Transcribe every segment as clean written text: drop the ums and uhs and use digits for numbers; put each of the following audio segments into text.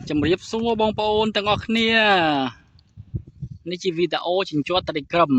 chấm riệp xua bong bồn từng ngọc nia ní chi video chỉnh cho tay cầm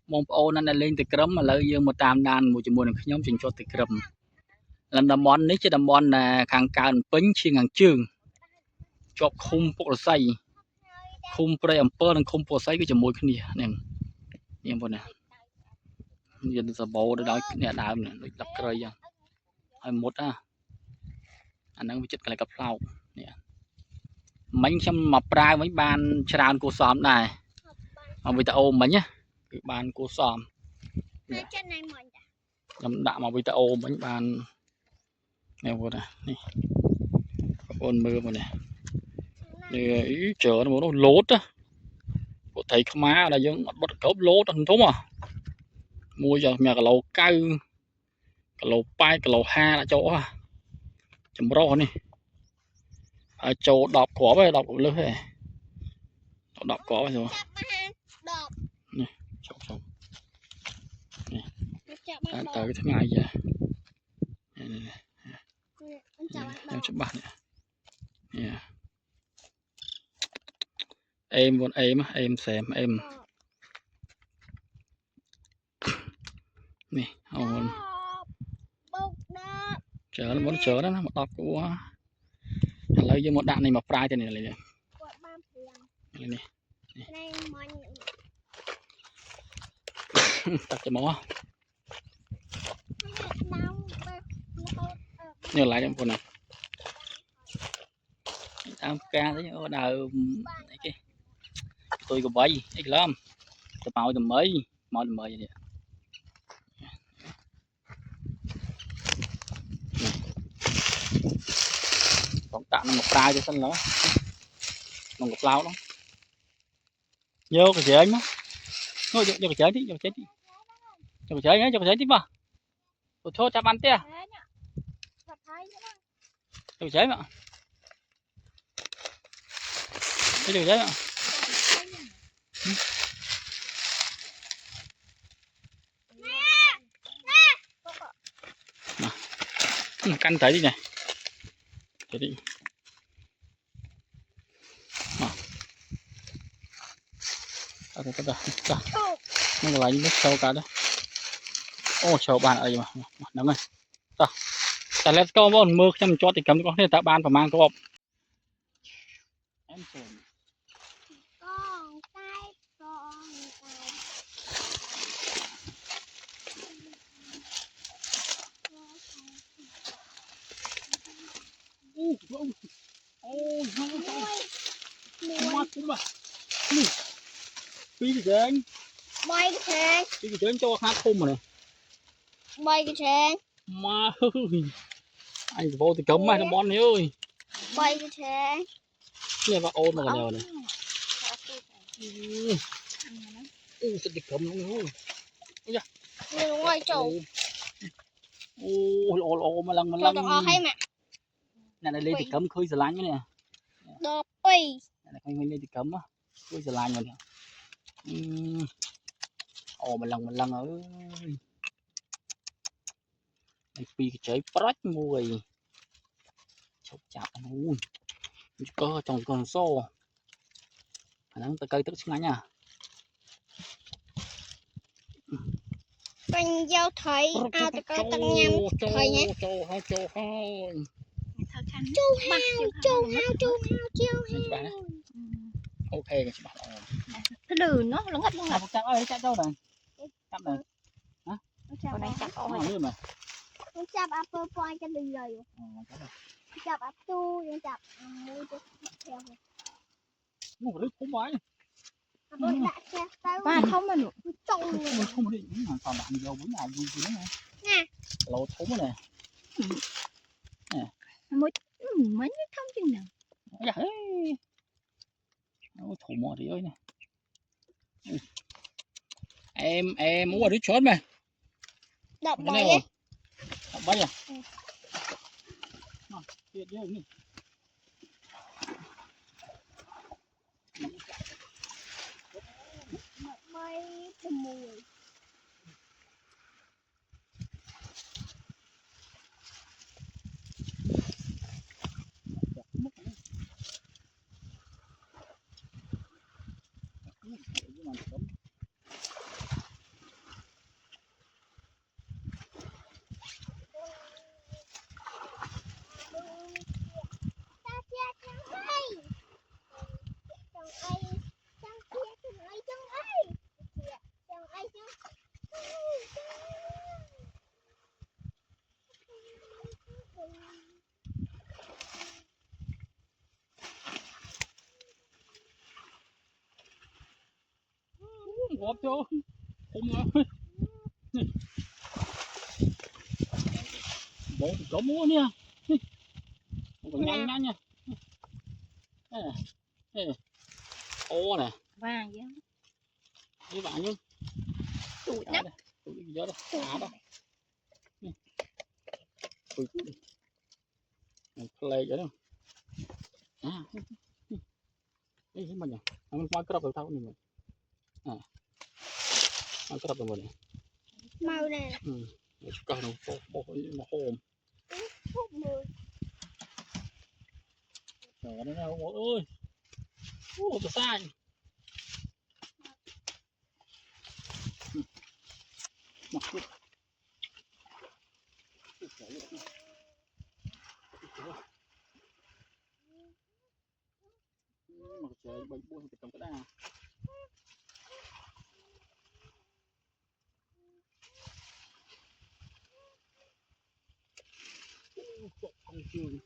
bong bồnนั่นlên tay cầm mà lấy dương một tam đàn một chấm một nhóm chỉnh cho tay cầm lần đầm bón ní chứ đầm bón là càng càng pính chi ngang trường chọc khung bộ say khung pre amperនិងខុំពោះសៃគឺជាមួយគ្នាហ្នឹងនេះបងណាយើងសបោដល់អ្នកដើមដូចដាក់ក្រៃចឹងហើយមុតអាហ្នឹងវាចិត្តកន្លែងកាប់ផ្លោកនេះមិញខ្ញុំមកប្រើវិញបានច្រើនគួសមដែរមកវីដេអូមិញគឺបានគួសមខ្ញុំដាក់មកវីដេអូមិញបាននេះបងណានេះបងមើលមកនេះchờ nó muốn nó lốt á, bộ thầy khmer là dân bắt cướp lốt anh thúng à, mua giờ mẹ cái lẩu cay, cái lẩu pai, cái lẩu ha là chỗ à, chấm rau này, chỗ đọp quả với đọp lưỡi này, đọp quả rồi, này, chọc, này, tới cái thứ ngày giờ, em chụp bạn này. Em con em xem em nè chờ nó muốn chờ đó nó một đọc của lấy vô một đạn này mà fry thế này này này tắt cho máu nhớ lại trong con này am ca đấy ở đầu cái tôi có bay cái lắm tôi màu tầm mới vậy còn tạm một fry cho xanh đó còn một lao đó vô cái chơi nó vô cái chơi đi cho cái chơi đi mà tôi thôi chạm ăn tia cho cái chơi mà cái chơi mà canh tới đi này tới đi nó lại nước sâu cả đó ô sâu bàn ở gì mà nắng ơi ta let's go bọn mưa xem cho thì cầm có thể tạo ban và mang có em cái chén bay cái chén cho hát khung rồi bay cái chén mà anh vô thì cấm mà nó bón này ơi bay cái chén này vào ôn mà còn nhiều này sẽ đi cấm nó nữa nhưng ngoài chỗ ô mà lần này lên thì cấm khơi giờ lạnh cái này đó ơi này không lên thì cấm á khơi giờ lạnh rồi nè ô mà lần ơi này pi cái trái prách mùi chọc chạp luôn cơ trong con xô nó ta cây tức ngay nha canh giao thấy à ta cây tăng nhâm thấy nhé châu hao ok cái chị bảo cái đường nó ngắt luôn là chắc ơi chắc đâu rồi chắc rồi hả con này chắc ôi mà con chạp apple pie cái đường rồi chạp apple con chạp mua cho theo mua cái không phải ba không mà nữa không đi còn bạn vô bữa nào vui gì nữa nè lột thúng này nè mới mấy không chừng nào thủ mò thì ơi nè em muốn vào đứa chốt mà đập bay à tuyệt vời nhỉ bay mùi gọt cho không nữa bộ có mua nha còn nhanh nhanh nha ô nè vàng vậy như bạn nhá tụi đó tụi gì đó đó tụi play vậy đó cái mình nhỉ mình qua cái đầu này mình qua cái đầu mình màu này cái nó bộ mà hồn hút mùi trời nó đâu ơi ô cái sai mặc trời bệnh buồn thì cầm cái đà không trường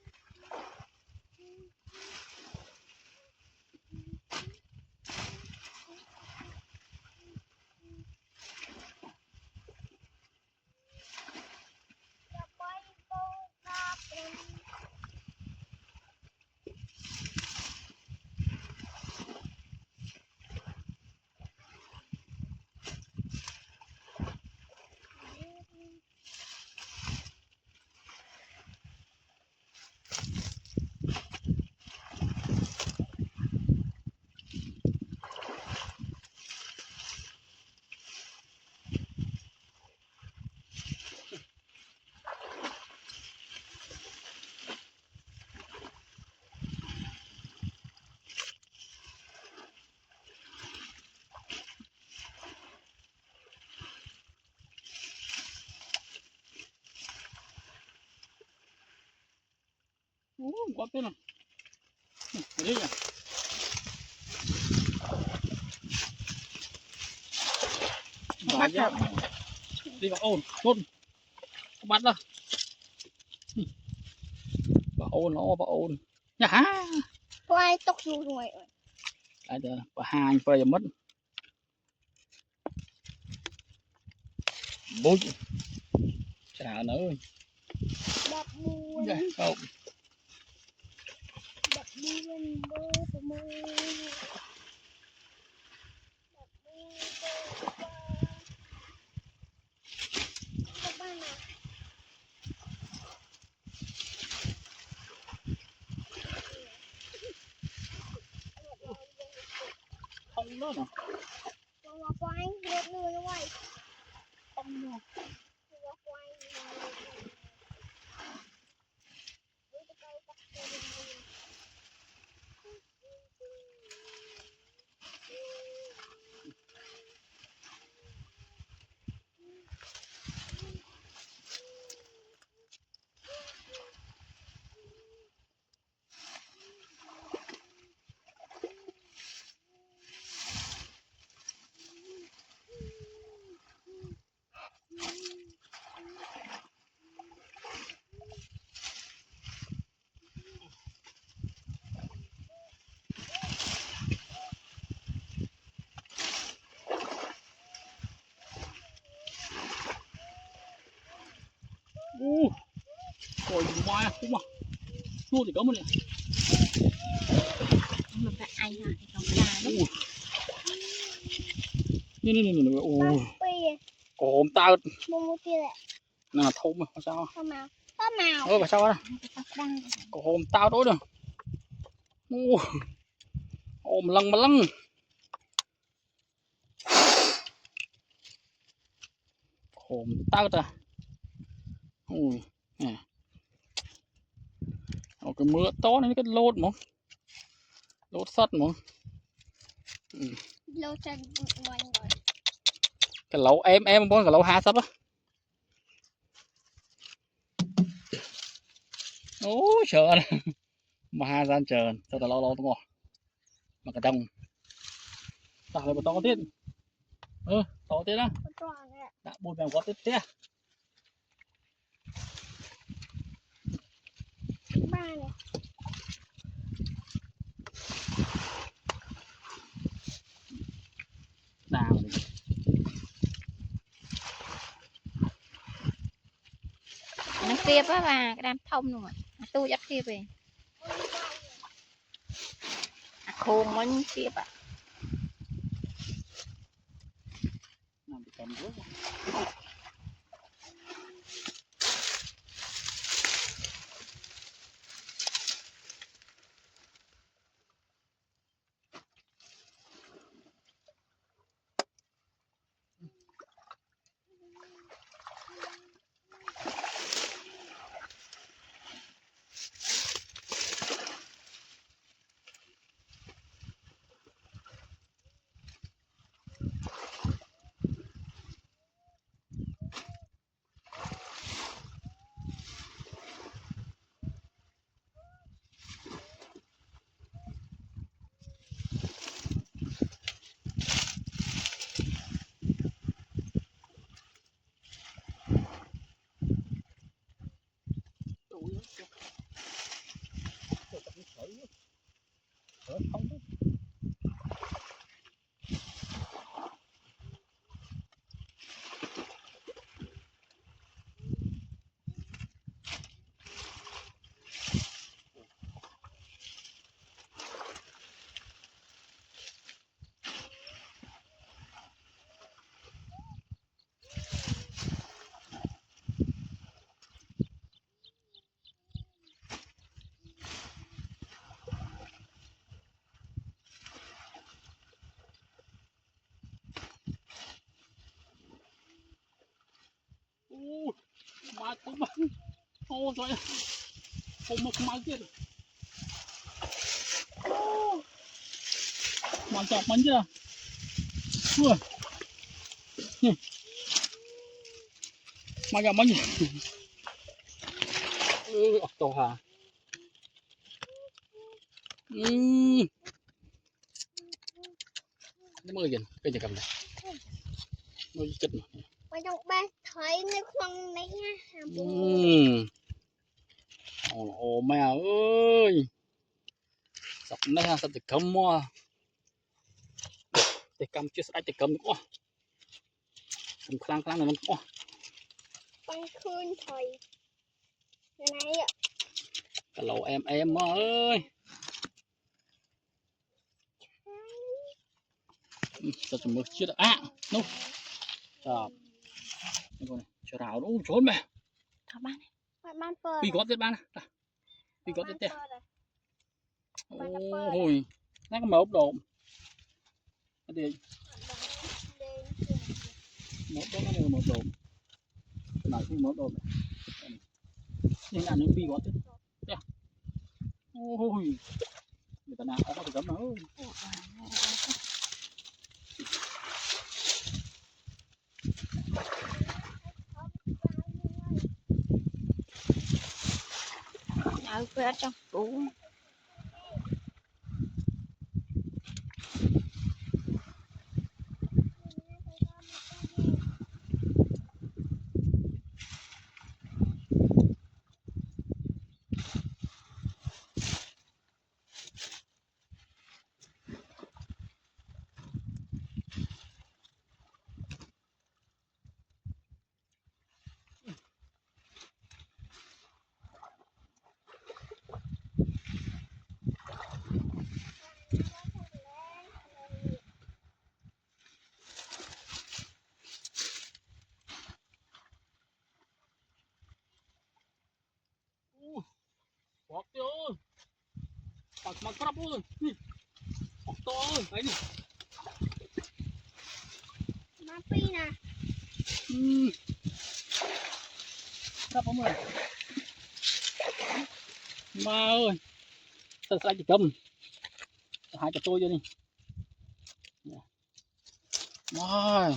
có tên là đi nhỉ bắt đầu đi vào ôn luôn bắt đó vào ôn nó vào ôn nhá quay tóc dù rồi ai giờ và hai phơi mất bố chả nữa đập buồn không đập buồn bơ bơ mơ đập buồn các bạn nào không đó nè mà quay được luôn nó quay không được nó quay rồi ngoài cũng mà nuôi thì có một này mà phải ai hả trong nhà đấy nè ôm tao mua kia lại nè thôm mà sao có màu ơi mà sao đó ôm tao đối được ôm lăng mà lăng ôm tao ta ui nè cái mưa to này cái lốt mà lốt sắt mà lô chân ngoài rồi cái lẩu em muốn cái lẩu hai sắp á ôi sợ này mà hai gian chờ sao là lâu tao ngồi mà cái đông tao lại to tiết to tiết đó đã bùi mèo có tiết tiết ba này nào tiệp á và cái đám thông rồi tôi dắt tiệp về khôn mới tiệp ạ làm bị cầm rớt không mà cũng ô rồi không một máy kia mà chọc bánh chưa ui mà chọc bánh to hả nó mơ gì cái gì cầm này mơ chích Mày trong ba thấy nó khoăn đấy nha. ồ mẹ ơi sọc này ha sọc thì cầm mua thì cầm chưa sạch thì cầm quá cầm khang khang này nó quá Con khuyên thầy. Cái này ạ. cái lẩu em ơi sao chừng mực chưa à nô chào cho rào đúng trốn mẹ thảo bán Bạn phơ. đi gót tiếp bán đi gót tiếp tiếp ôi nó có mở ốp đồ cái gì một đó nó một đồ nào cũng một đồ nhưng ăn những phi gót tiếp ôi người ta nào có thể cấm nó ở phía trong cũ gót ơi mặc crop ơi to ơi đấy đi Má phi nè. crop không ơi ma ơi sao sai chỉ cầm hai cho tôi cho đi wow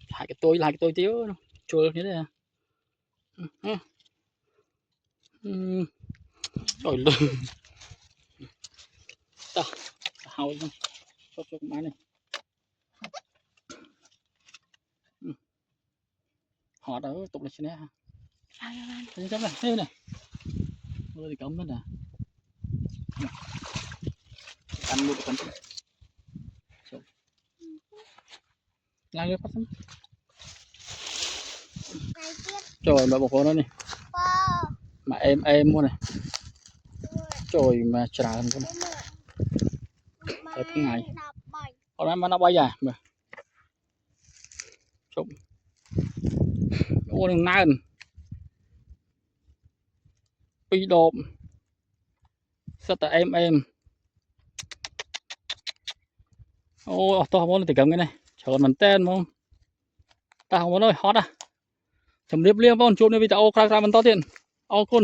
hai cái tôi tiếu chua như thế này rồi lư ta hao luôn cho máy này họ đã tục là thế này chấm này thế này mưa thì cấm nè ăn luôn cấm lại phát sinh trời mà bọc nó này mà em luôn này trời mà trả luôn cái ngày hôm nay mà nó bay dài mà chụp ô đừng nai pi đốm sao tại em ô to không muốn thì cầm cái này chờ mình tên không ta không muốn nói hot à chấm liếp liếp con chụp này vì tao ô ra mình to tiền ô con